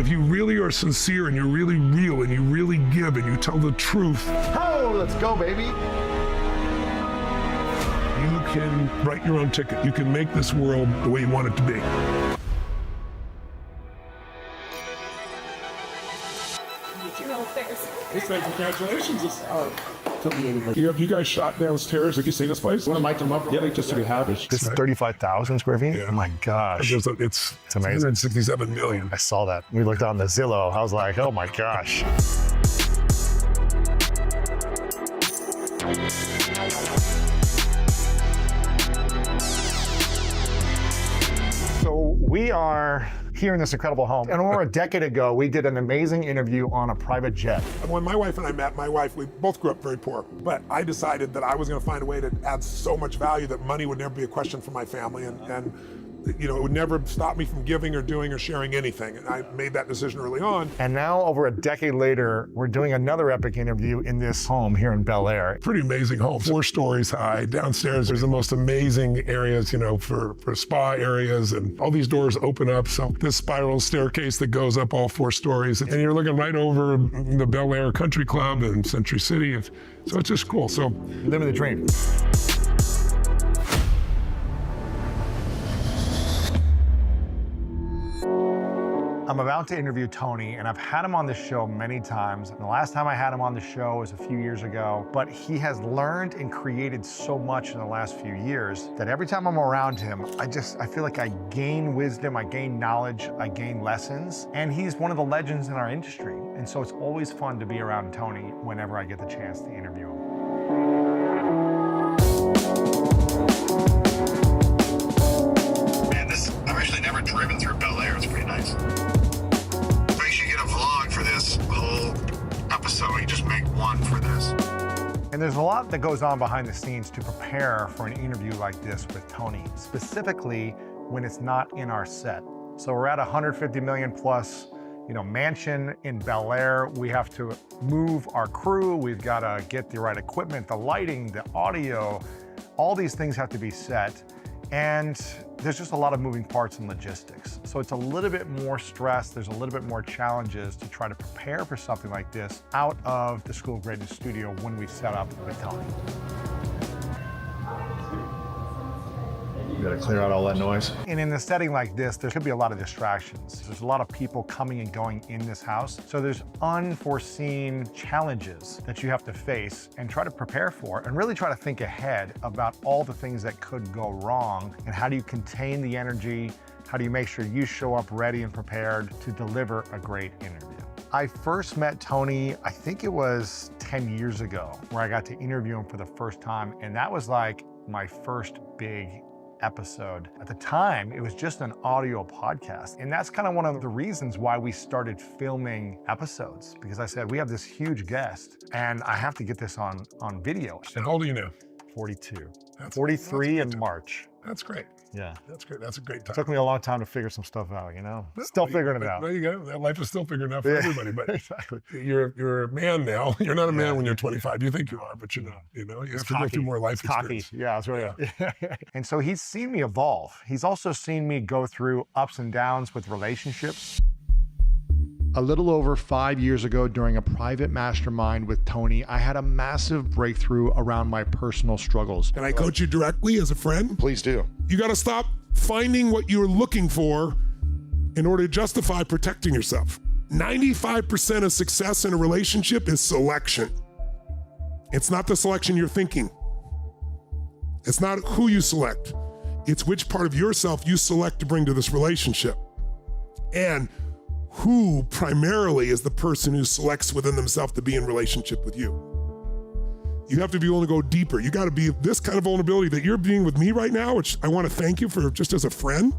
If you really are sincere and you're really real and you really give and you tell the truth, oh, let's go, baby. You can write your own ticket. You can make this world the way you want it to be. Congratulations. You guys shot downstairs. Did you see this place? Want to mic them up? Yeah, just so we have it. This is 35,000 square feet? Yeah. Oh my gosh. It's amazing. 167 million. I saw that. We looked on the Zillow. I was like, oh my gosh. So we are here in this incredible home. And over a decade ago, we did an amazing interview on a private jet. When my wife and I met, we both grew up very poor, but I decided that I was going to find a way to add so much value that money would never be a question for my family, and you know, it would never stop me from giving or doing or sharing anything. And I made that decision early on. And now, over a decade later, we're doing another epic interview in this home here in Bel Air. Pretty amazing home, 4 stories high. Downstairs, there's the most amazing areas, you know, for spa areas, and all these doors open up. So this spiral staircase that goes up all 4 stories, and you're looking right over the Bel Air Country Club and Century City. So it's just cool. So living the dream. I'm about to interview Tony, and I've had him on the show many times. And the last time I had him on the show was a few years ago, but he has learned and created so much in the last few years that every time I'm around him, I feel like I gain wisdom, I gain knowledge, I gain lessons. And he's one of the legends in our industry. And so it's always fun to be around Tony whenever I get the chance to interview him. Man, I've actually never driven through Bel Air. It's pretty nice. Whole episode, you just make one for this. And there's a lot that goes on behind the scenes to prepare for an interview like this with Tony, specifically when it's not in our set. So we're at a 150 million plus, mansion in Bel Air. We have to move our crew. We've got to get the right equipment, the lighting, the audio. All these things have to be set. And there's just a lot of moving parts and logistics. So it's a little bit more stress. There's a little bit more challenges to try to prepare for something like this out of the School of Greatness studio when we set up with Tony. You gotta clear out all that noise. And in a setting like this, there could be a lot of distractions. There's a lot of people coming and going in this house. So there's unforeseen challenges that you have to face and try to prepare for, and really try to think ahead about all the things that could go wrong, and how do you contain the energy? How do you make sure you show up ready and prepared to deliver a great interview? I first met Tony, I think it was 10 years ago, where I got to interview him for the first time. And that was like my first big episode. At the time, it was just an audio podcast. And that's kind of one of the reasons why we started filming episodes, because I said, we have this huge guest and I have to get this on video. And how old are you now? 42. 43 in March. That's great. Yeah. That's great. That's a great time. It took me a long time to figure some stuff out, Still figuring it out. There you go. That life is still figuring it out for everybody. But exactly. You're a man now. You're not a man when you're 25. You think you are, but you're not. You have to go through more life experience. Cocky. Yeah, that's right. Yeah. And so he's seen me evolve. He's also seen me go through ups and downs with relationships. A little over 5 years ago, during a private mastermind with Tony, I had a massive breakthrough around my personal struggles. Can I coach you directly as a friend? Please do. You got to stop finding what you're looking for in order to justify protecting yourself. 95% of success in a relationship is selection. It's not the selection you're thinking. It's not who you select. It's which part of yourself you select to bring to this relationship. And who primarily is the person who selects within themselves to be in relationship with you. You have to be willing to go deeper. You got to be this kind of vulnerability that you're being with me right now, which I want to thank you for just as a friend.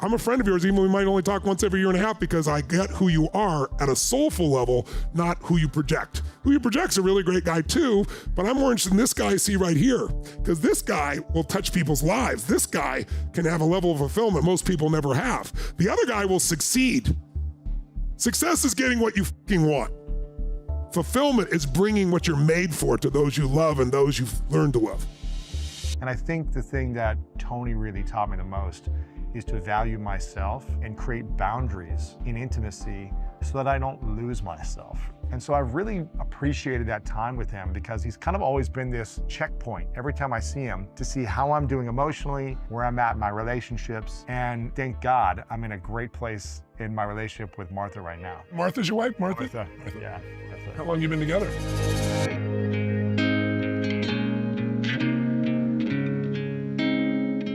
I'm a friend of yours, even though we might only talk once every year and a half, because I get who you are at a soulful level, not who you project. Who you project's a really great guy too, but I'm more interested in this guy I see right here, because this guy will touch people's lives. This guy can have a level of fulfillment most people never have. The other guy will succeed. Success is getting what you fucking want. Fulfillment is bringing what you're made for to those you love and those you've learned to love. And I think the thing that Tony really taught me the most is to value myself and create boundaries in intimacy so that I don't lose myself. And so I've really appreciated that time with him because he's kind of always been this checkpoint every time I see him to see how I'm doing emotionally, where I'm at in my relationships. And thank God I'm in a great place in my relationship with Martha right now. Martha's your wife, Martha? Martha. Yeah. Martha. How long have you been together?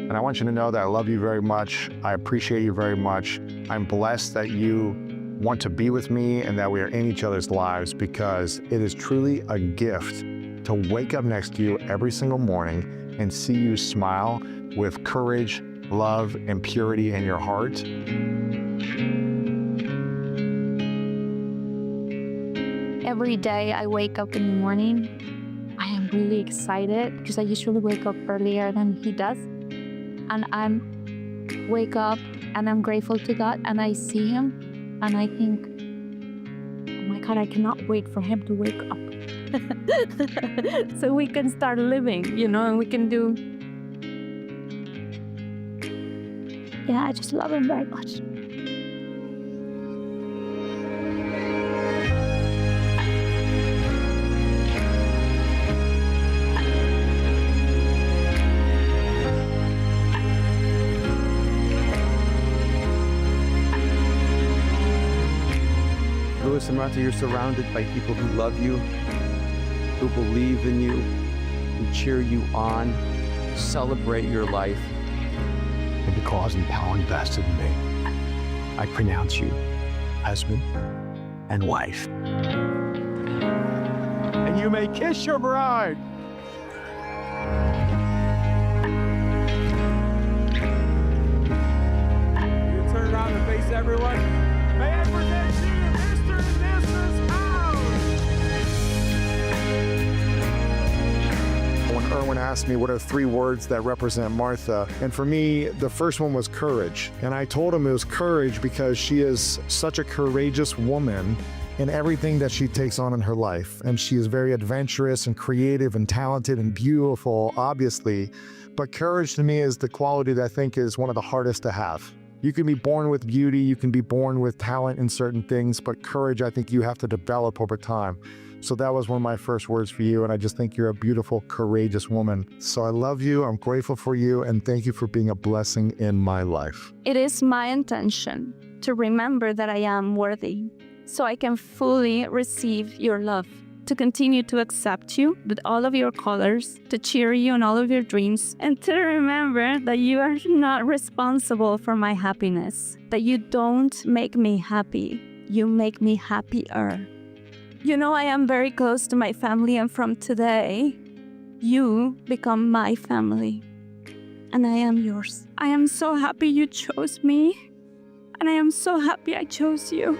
And I want you to know that I love you very much. I appreciate you very much. I'm blessed that you want to be with me and that we are in each other's lives because it is truly a gift to wake up next to you every single morning and see you smile with courage, love, and purity in your heart. Every day I wake up in the morning, I am really excited because I usually wake up earlier than he does. And I'm wake up and I'm grateful to God and I see him and I think, oh my God, I cannot wait for him to wake up. So we can start living, you know, and we can do. Yeah, I just love him very much. Louis and Martha, you're surrounded by people who love you, who believe in you, who cheer you on, celebrate your life. And because of how invested in me, I pronounce you husband and wife. And you may kiss your bride. You turn around and face everyone. May I present you Mr. and Mrs. House. When Erwin asked me what are 3 words that represent Martha, and for me, the first one was courage. And I told him it was courage because she is such a courageous woman in everything that she takes on in her life. And she is very adventurous and creative and talented and beautiful, obviously. But courage to me is the quality that I think is one of the hardest to have. You can be born with beauty, you can be born with talent in certain things, but courage I think you have to develop over time. So that was one of my first words for you, and I just think you're a beautiful, courageous woman. So I love you, I'm grateful for you, and thank you for being a blessing in my life. It is my intention to remember that I am worthy, so I can fully receive your love, to continue to accept you with all of your colors, to cheer you on all of your dreams, and to remember that you are not responsible for my happiness, that you don't make me happy, you make me happier. You know, I am very close to my family, and from today, you become my family, and I am yours. I am so happy you chose me, and I am so happy I chose you.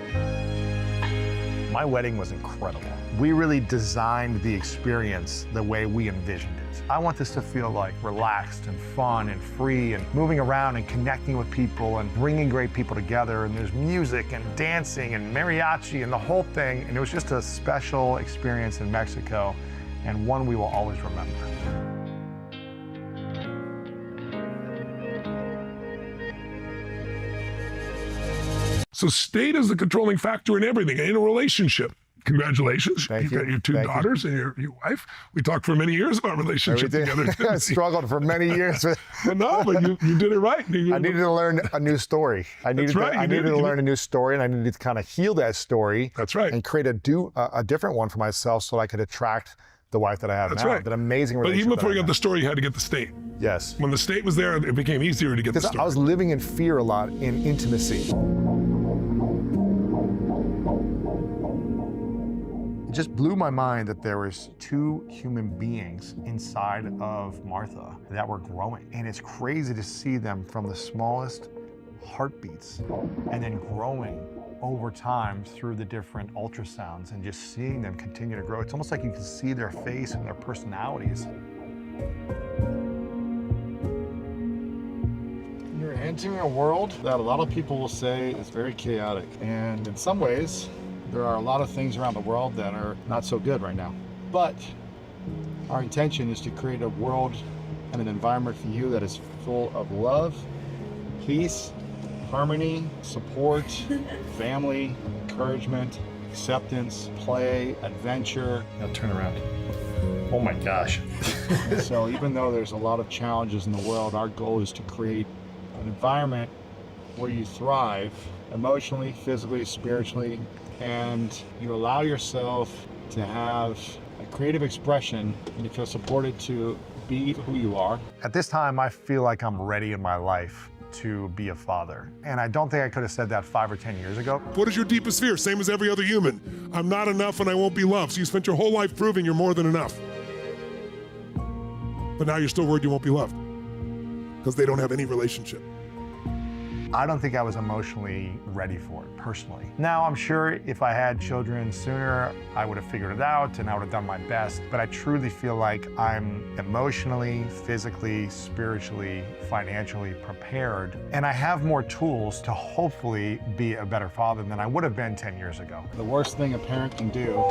My wedding was incredible. We really designed the experience the way we envisioned it. I want this to feel like relaxed and fun and free and moving around and connecting with people and bringing great people together. And there's music and dancing and mariachi and the whole thing. And it was just a special experience in Mexico and one we will always remember. So state is the controlling factor in everything, in a relationship. Congratulations. Thank You've you. got your 2 Thank you. daughters and your wife. We talked for many years about relationship together. I struggled for many years. Well, no, but you did it right. I needed to learn a new story. I needed to learn a new story, and I needed to kind of heal that story. That's right. And create a different one for myself so I could attract the wife that I have That's now. right. That amazing But relationship. even before you that I got the have. story, you had to get the state. Yes. When the state was there, it became easier to get the Because story. I was living in fear a lot in intimacy. It just blew my mind that there was 2 human beings inside of Martha that were growing. And it's crazy to see them from the smallest heartbeats and then growing over time through the different ultrasounds and just seeing them continue to grow. It's almost like you can see their face and their personalities. You're entering a world that a lot of people will say is very chaotic. And in some ways, there are a lot of things around the world that are not so good right now. But our intention is to create a world and an environment for you that is full of love, peace, harmony, support, family, encouragement, acceptance, play, adventure. Now turn around. Oh my gosh. So even though there's a lot of challenges in the world, our goal is to create an environment where you thrive emotionally, physically, spiritually, and you allow yourself to have a creative expression and you feel supported to be who you are. At this time, I feel like I'm ready in my life to be a father. And I don't think I could have said that 5 or 10 years ago. What is your deepest fear? Same as every other human. I'm not enough and I won't be loved. So you spent your whole life proving you're more than enough. But now you're still worried you won't be loved because they don't have any relationship. I don't think I was emotionally ready for it, personally. Now, I'm sure if I had children sooner, I would have figured it out and I would have done my best, but I truly feel like I'm emotionally, physically, spiritually, financially prepared, and I have more tools to hopefully be a better father than I would have been 10 years ago. The worst thing a parent can do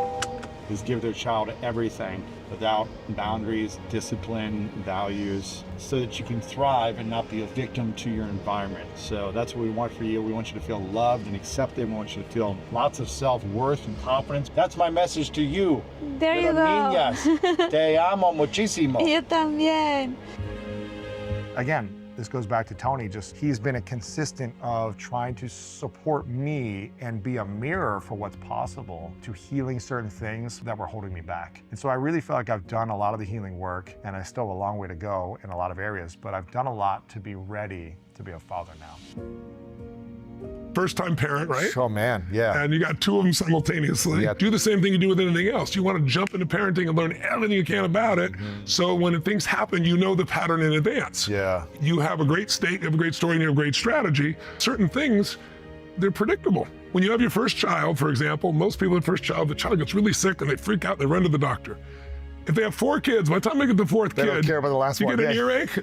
is give their child everything without boundaries, discipline, values, so that you can thrive and not be a victim to your environment. So that's what we want for you. We want you to feel loved and accepted. We want you to feel lots of self-worth and confidence. That's my message to you. There you go. Niñas, te amo muchísimo. Yo también. Again, this goes back to Tony, he's been a consistent of trying to support me and be a mirror for what's possible to healing certain things that were holding me back. And so I really feel like I've done a lot of the healing work and I still have a long way to go in a lot of areas, but I've done a lot to be ready to be a father now. First-time parent, right? Oh man, yeah. And you got two of them simultaneously. Yeah. Do the same thing you do with anything else. You want to jump into parenting and learn everything you can about it. So when things happen, you know the pattern in advance. Yeah. You have a great state, you have a great story, and you have a great strategy. Certain things, they're predictable. When you have your first child, for example, most people at first child, the child gets really sick and they freak out and they run to the doctor. If they have 4 kids, by the time they get the 4th They kid, don't care about the last you one. get an earache.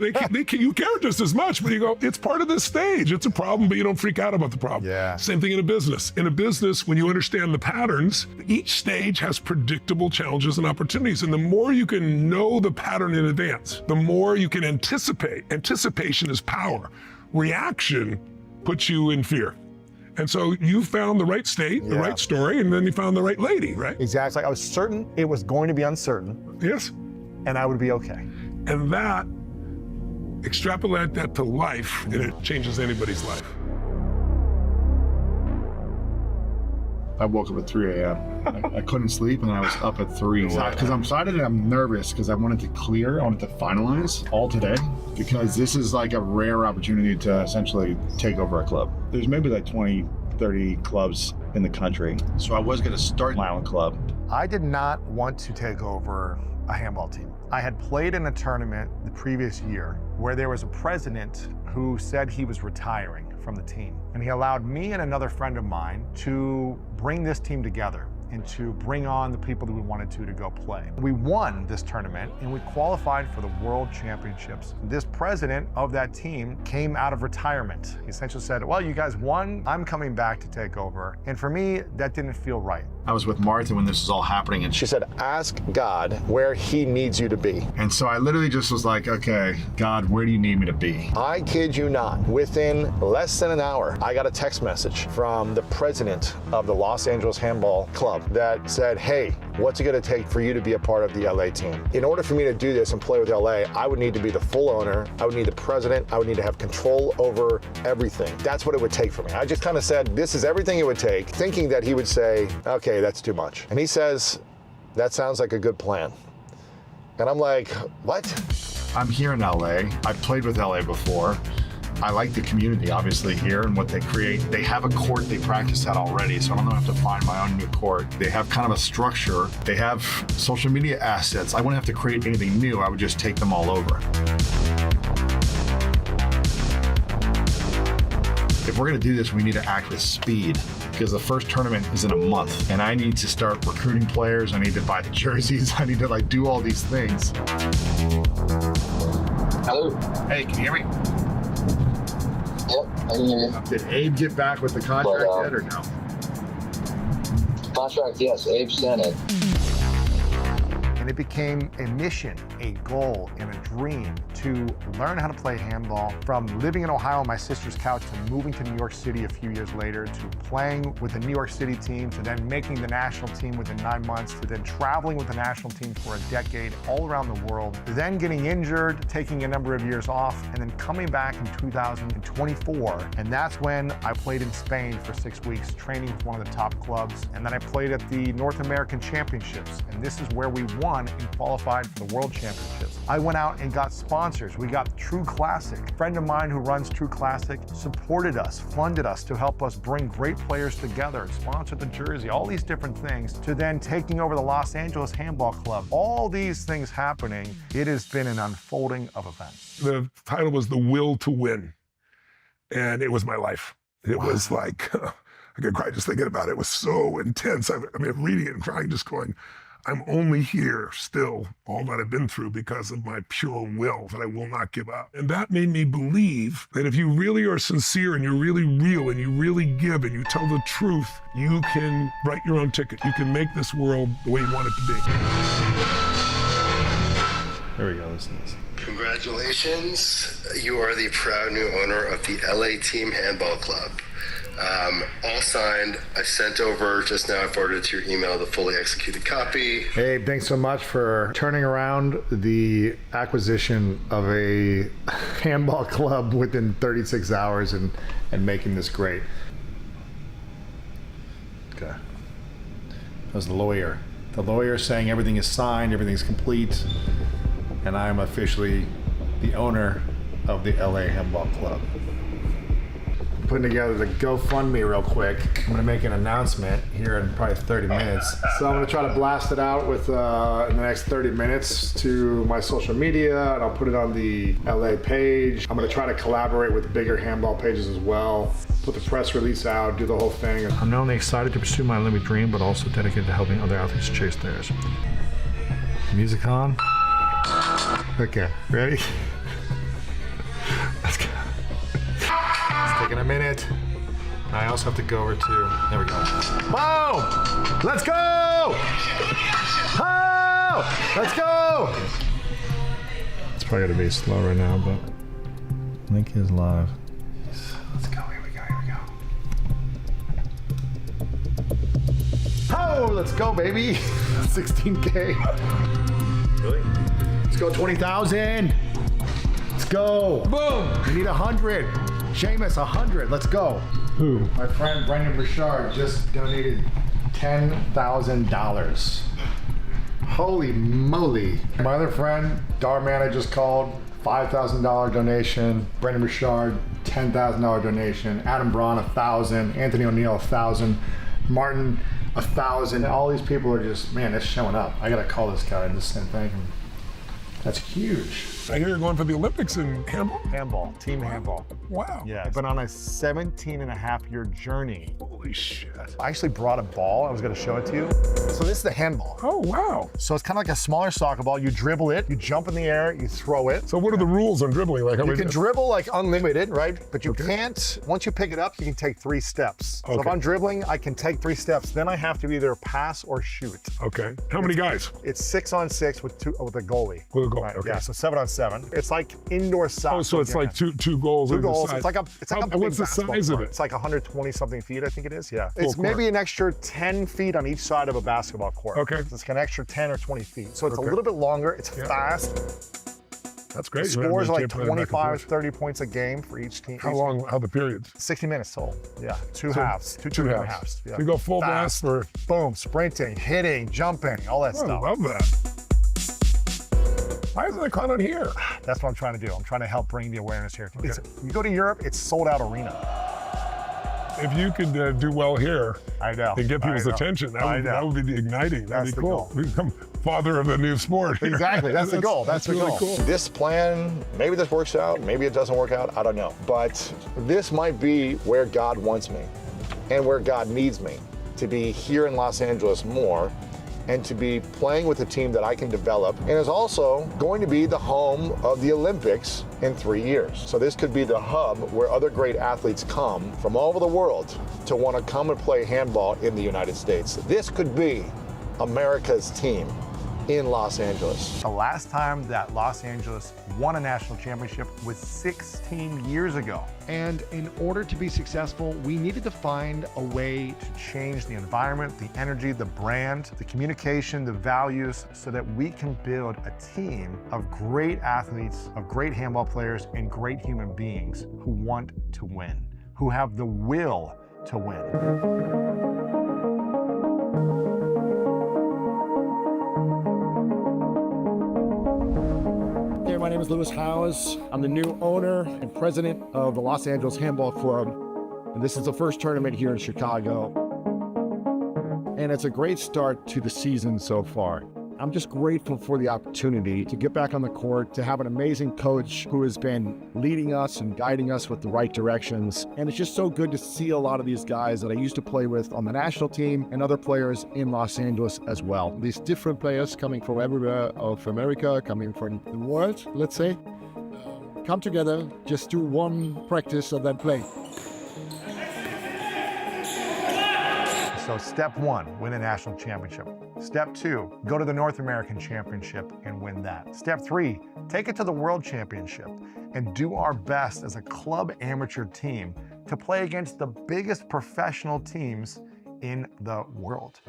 You care just as much, but you go, it's part of this stage. It's a problem, but you don't freak out about the problem. Yeah. Same thing in a business. In a business, when you understand the patterns, each stage has predictable challenges and opportunities. And the more you can know the pattern in advance, the more you can anticipate. Anticipation is power. Reaction puts you in fear. And so you found the right state, the right story, and then you found the right lady, right? Exactly. I was certain it was going to be uncertain. Yes. And I would be okay. And that, extrapolate that to life, and it changes anybody's life. I woke up at 3 a.m. I couldn't sleep and I was up at 3. Because I'm excited and I'm nervous because I wanted to finalize all today because this is like a rare opportunity to essentially take over a club. There's maybe like 20, 30 clubs in the country. So I was going to start my own club. I did not want to take over a handball team. I had played in a tournament the previous year where there was a president who said he was retiring from the team. And he allowed me and another friend of mine to bring this team together and to bring on the people that we wanted to go play. We won this tournament and we qualified for the World Championships. This president of that team came out of retirement. He essentially said, well, you guys won, I'm coming back to take over. And for me, that didn't feel right. I was with Martha when this was all happening and she said, ask God where he needs you to be. And so I literally just was like, okay, God, where do you need me to be? I kid you not, within less than an hour, I got a text message from the president of the Los Angeles Handball Club that said, hey, what's it gonna take for you to be a part of the LA team? In order for me to do this and play with LA, I would need to be the full owner, I would need the president, I would need to have control over everything. That's what it would take for me. I just kind of said, this is everything it would take, thinking that he would say, okay, that's too much. And he says, that sounds like a good plan. And I'm like, what? I'm here in LA. I've played with LA before. I like the community, obviously, here and what they create. They have a court they practice at already, so I don't have to find my own new court. They have kind of a structure. They have social media assets. I wouldn't have to create anything new. I would just take them all over. If we're gonna do this, we need to act with speed because the first tournament is in a month and I need to start recruiting players. I need to buy the jerseys. I need to do all these things. Hello. Hey, can you hear me? Yep, I can hear you. Did Abe get back with the contract yet or no? Contract, yes. Abe sent it. And it became a mission, a goal, and a dream to learn how to play handball, from living in Ohio on my sister's couch to moving to New York City a few years later, to playing with the New York City team, to then making the national team within 9 months, to then traveling with the national team for a decade all around the world, to then getting injured, taking a number of years off, and then coming back in 2024. And that's when I played in Spain for 6 weeks, training with one of the top clubs. And then I played at the North American Championships. And this is where we won and qualified for the World Championships. I went out and got sponsors. We got True Classic. A friend of mine who runs True Classic supported us, funded us to help us bring great players together, sponsored the jersey, all these different things, to then taking over the Los Angeles Handball Club. All these things happening, it has been an unfolding of events. The title was The Will to Win, and it was my life. It was like, I could cry just thinking about it. It was so intense. I mean, reading it and crying, just going, I'm only here still, all that I've been through, because of my pure will that I will not give up. And that made me believe that if you really are sincere and you're really real and you really give and you tell the truth, you can write your own ticket. You can make this world the way you want it to be. There we go. Listen to this. Congratulations. You are the proud new owner of the LA Team Handball Club. All signed. I sent over just now, I forwarded to your email the fully executed copy. Abe, thanks so much for turning around the acquisition of a handball club within 36 hours and making this great. Okay. That was the lawyer. The lawyer saying everything is signed, everything's complete, and I am officially the owner of the LA Handball Club. Putting together the GoFundMe real quick. I'm gonna make an announcement here in probably 30 minutes. So I'm gonna try to blast it out with in the next 30 minutes to my social media, and I'll put it on the LA page. I'm gonna try to collaborate with bigger handball pages as well. Put the press release out, do the whole thing. I'm not only excited to pursue my Olympic dream, but also dedicated to helping other athletes chase theirs. Music on? Okay, ready? Let's go. It's taking a minute. I also have to go over to, there we go. Boom! Let's go! Oh! Let's go! It's probably gonna be slow right now, but link is live. Let's go, here we go. Oh, let's go, baby. 16K. Really? Let's go 20,000. Let's go. Boom. We need 100. Seamus, 100. Let's go. Who? My friend Brendan Bouchard just donated $10,000. Holy moly. My other friend, Darman, just called. $5,000 donation. Brendan Bouchard, $10,000 donation. Adam Braun, 1,000. Anthony O'Neill, 1,000. Martin, 1,000. All these people are just, man, it's showing up. I gotta call this guy and just say thank him. That's huge. I hear you're going for the Olympics in handball? Handball, team handball. Wow. Yeah, I've been on a 17-and-a-half-year journey. Holy shit. I actually brought a ball. I was gonna show it to you. So this is the handball. Oh, wow. So it's kind of like a smaller soccer ball. You dribble it, you jump in the air, you throw it. So what are the rules on dribbling? Like, how You many- can dribble like unlimited, right? But you can't, once you pick it up, you can take 3 steps. So if Okay. I'm dribbling, I can take 3 steps. Then I have to either pass or shoot. Okay. How many guys? It's 6-on-6 with a goalie. With a goalie, Right, okay. Yeah, so 7-on-7. It's like indoor soccer. Oh, so it's like two goals. 2 on the goals. side. It's like a big What's the basketball size of court. it? It's like 120 something feet, I think it is. Yeah. Full It's court. maybe an extra 10 feet on each side of a basketball court. Okay. So it's an extra 10 or 20 feet. So it's Okay. a little bit longer. It's fast. That's great. The scores are like 25, 30 points a game for each team. How long? How the periods? 60 minutes total. Yeah. Two So, halves. Two two different halves. halves. Yeah. So you go full blast for. Boom, sprinting, hitting, jumping, all that I stuff. love that. Why isn't it caught on here? That's what I'm trying to do. I'm trying to help bring the awareness here. You go to Europe, it's sold out arena. If you could do well here I know. and get people's I know. attention, I know. that would be the igniting. That'd That's be the cool. goal. Become father of the new sport. Exactly. That's the goal. That's the really goal. cool. This plan, maybe this works out, maybe it doesn't work out, I don't know. But this might be where God wants me and where God needs me to be here in Los Angeles more and to be playing with a team that I can develop and is also going to be the home of the Olympics in 3 years. So this could be the hub where other great athletes come from all over the world to want to come and play handball in the United States. This could be America's team. in Los Angeles. The last time that Los Angeles won a national championship was 16 years ago. And in order to be successful, we needed to find a way to change the environment, the energy, the brand, the communication, the values, so that we can build a team of great athletes, of great handball players, and great human beings who want to win, who have the will to win. My name is Lewis Howes. I'm the new owner and president of the Los Angeles Handball Club. And this is the first tournament here in Chicago. And it's a great start to the season so far. I'm just grateful for the opportunity to get back on the court, to have an amazing coach who has been leading us and guiding us with the right directions. And it's just so good to see a lot of these guys that I used to play with on the national team and other players in Los Angeles as well. These different players coming from everywhere of America, coming from the world, let's say, come together, just do one practice and then play. So step one, win a national championship. Step two, go to the North American Championship and win that. Step three, take it to the World Championship and do our best as a club amateur team to play against the biggest professional teams in the world.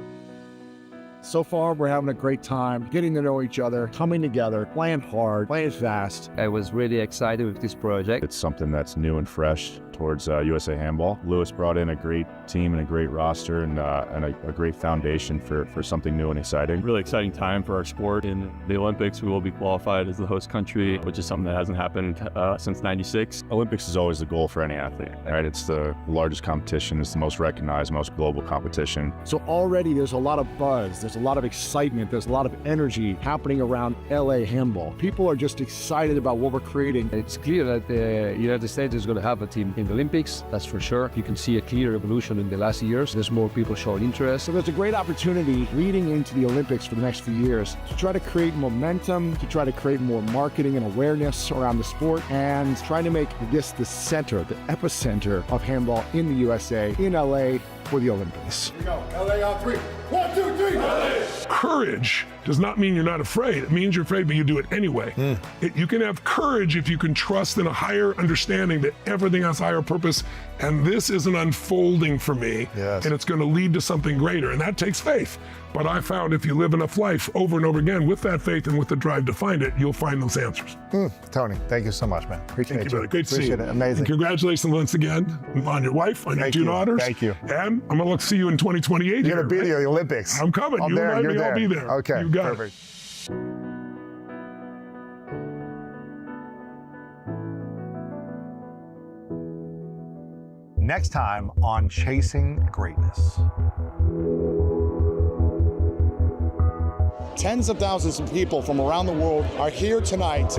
So far, we're having a great time, getting to know each other, coming together, playing hard, playing fast. I was really excited with this project. It's something that's new and fresh towards USA Handball. Lewis brought in a great team and a great roster and a great foundation for something new and exciting. Really exciting time for our sport. In the Olympics, we will be qualified as the host country, which is something that hasn't happened since '96. Olympics is always the goal for any athlete, right? It's the largest competition, it's the most recognized, most global competition. So already there's a lot of buzz, there's a lot of excitement, there's a lot of energy happening around LA handball. People are just excited about what we're creating. It's clear that the United States is going to have a team in the Olympics, that's for sure. You can see a clear evolution in the last years. There's more people showing interest. So there's a great opportunity leading into the Olympics for the next few years to try to create momentum, to try to create more marketing and awareness around the sport, and trying to make this the center, the epicenter of handball in the USA, in LA, for the Olympics. Here we go, LA on three. 1, 2, 3, LA! Courage does not mean you're not afraid. It means you're afraid, but you do it anyway. You can have courage if you can trust in a higher understanding that everything has higher purpose, and this is an unfolding for me, and it's going to lead to something greater, and that takes faith. But I found if you live enough life over and over again with that faith and with the drive to find it, you'll find those answers. Tony, thank you so much, man. Appreciate Thank you, brother. Great to see you. Appreciate it. Amazing. And congratulations once again on your wife, on your two daughters. Thank you. And I'm going to see you in 2028. You're going to be there at the Olympics. I'm coming. I'm You there, and you're me, there. I'll be there. Okay, You got perfect. it. Next time on Chasing Greatness. Tens of thousands of people from around the world are here tonight.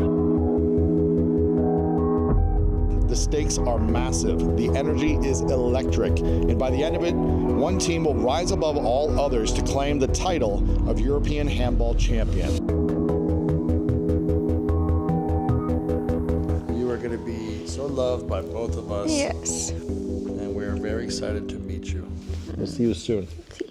The stakes are massive. The energy is electric. And by the end of it, one team will rise above all others to claim the title of European Handball Champion. You are going to be so loved by both of us. Yes. And we're very excited to meet you. We'll see you soon. See